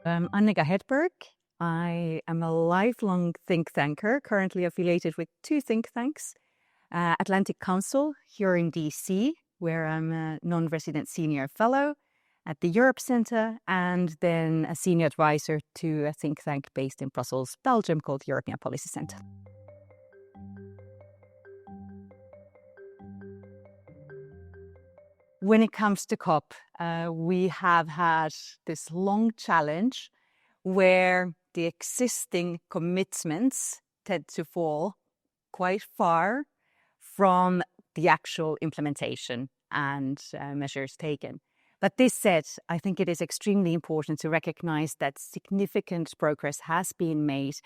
I'm Annika Hedberg. I am a lifelong think tanker, currently affiliated with two think tanks, Atlantic Council here in DC, where I'm a non-resident senior fellow at the Europe Centre, and then a senior advisor to a think tank based in Brussels, Belgium, called European Policy Centre. When it comes to COP, we have had this long challenge where the existing commitments tend to fall quite far from the actual implementation and measures taken. But this said, I think it is extremely important to recognize that significant progress has been made,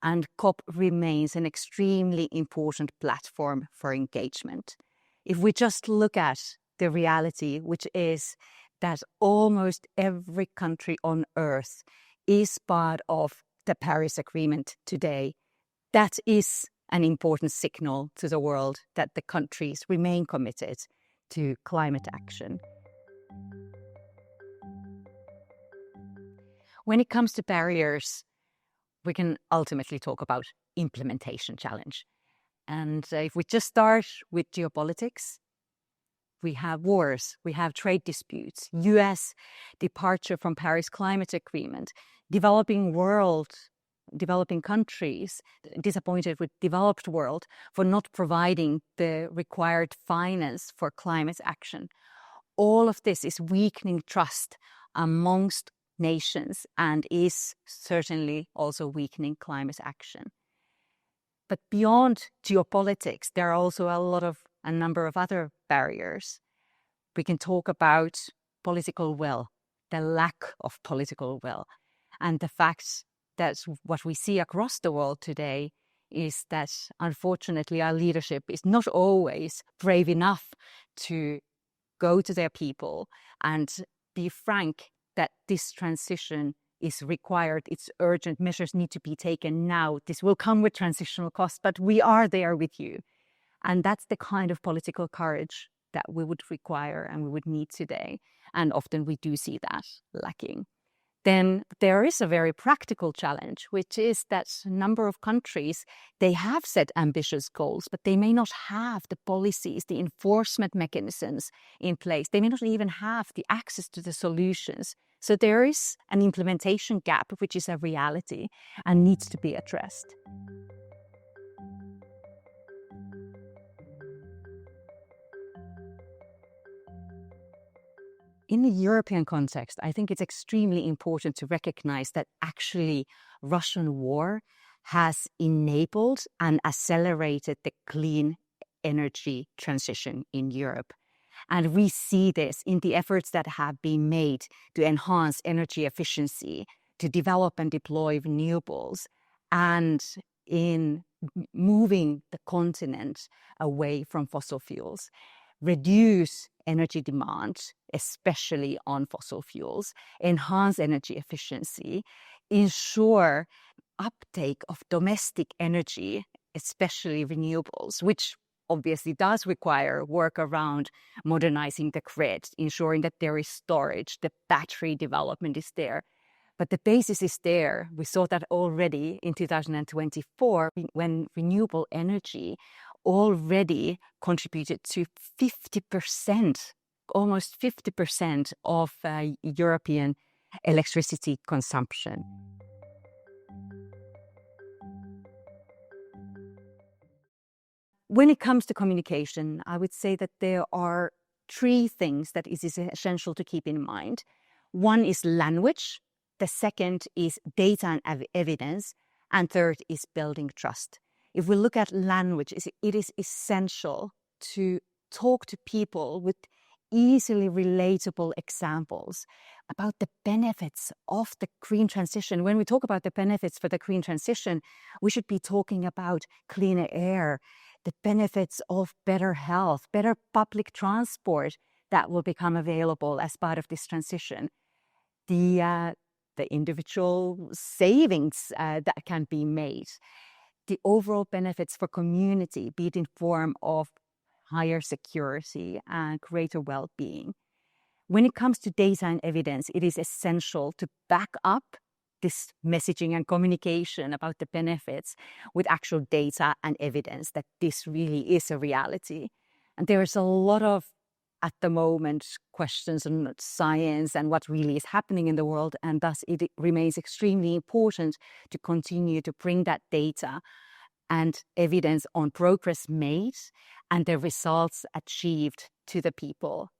and COP remains an extremely important platform for engagement. If we just look at the reality, which is that almost every country on Earth is part of the Paris Agreement today, that is an important signal to the world that the countries remain committed to climate action. When it comes to barriers, we can ultimately talk about implementation challenge. And if we just start with geopolitics, we have wars, we have trade disputes, US departure from Paris Climate Agreement, developing countries disappointed with developed world for not providing the required finance for climate action. All of this is weakening trust amongst nations and is certainly also weakening climate action. But beyond geopolitics, there are also a number of other barriers. We can talk about political will, the lack of political will, and the fact that what we see across the world today is that, unfortunately, our leadership is not always brave enough to go to their people and be frank that this transition is required, it's urgent, measures need to be taken now. This will come with transitional costs, but we are there with you. And that's the kind of political courage that we would require and we would need today. And often we do see that lacking. Then there is a very practical challenge, which is that a number of countries, they have set ambitious goals, but they may not have the policies, the enforcement mechanisms in place. They may not even have the access to the solutions. So there is an implementation gap, which is a reality and needs to be addressed. In the European context, I think it's extremely important to recognize that actually Russian war has enabled and accelerated the clean energy transition in Europe. And we see this in the efforts that have been made to enhance energy efficiency, to develop and deploy renewables, and in moving the continent away from fossil fuels, reduce energy demand, especially on fossil fuels, enhance energy efficiency, ensure uptake of domestic energy, especially renewables, which obviously does require work around modernizing the grid, ensuring that there is storage, the battery development is there. But the basis is there. We saw that already in 2024 when renewable energy already contributed to 50%, almost 50% of European electricity consumption. When it comes to communication, I would say that there are three things that is essential to keep in mind. One is language, the second is data and evidence, and third is building trust. If we look at language, it is essential to talk to people with easily relatable examples about the benefits of the green transition. When we talk about the benefits for the green transition, we should be talking about cleaner air, the benefits of better health, better public transport that will become available as part of this transition, the individual savings that can be made, the overall benefits for community, be it in form of higher security and greater well-being. When it comes to data and evidence, it is essential to back up this messaging and communication about the benefits with actual data and evidence that this really is a reality. And there's a lot of, at the moment, questions on science and what really is happening in the world. And thus it remains extremely important to continue to bring that data and evidence on progress made and the results achieved to the people.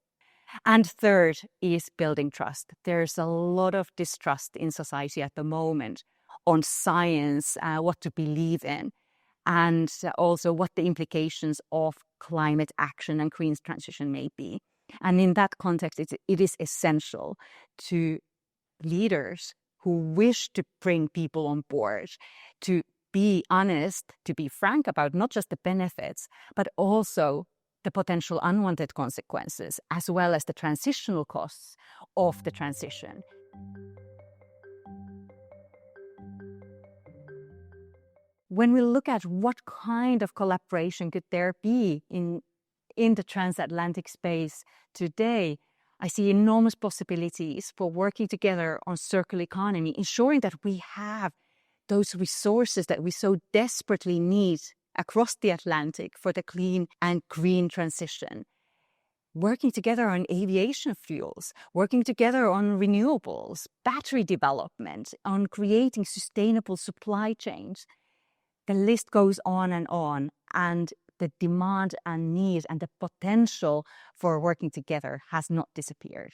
And third is building trust. There's a lot of distrust in society at the moment on science, what to believe in, and also what the implications of climate action and green transition may be. And in that context, it is essential to leaders who wish to bring people on board to be honest, to be frank about not just the benefits, but also the potential unwanted consequences, as well as the transitional costs of the transition. When we look at what kind of collaboration could there be in the transatlantic space today, I see enormous possibilities for working together on circular economy, ensuring that we have those resources that we so desperately need across the Atlantic for the clean and green transition. Working together on aviation fuels, working together on renewables, battery development, on creating sustainable supply chains. The list goes on, and the demand and need and the potential for working together has not disappeared.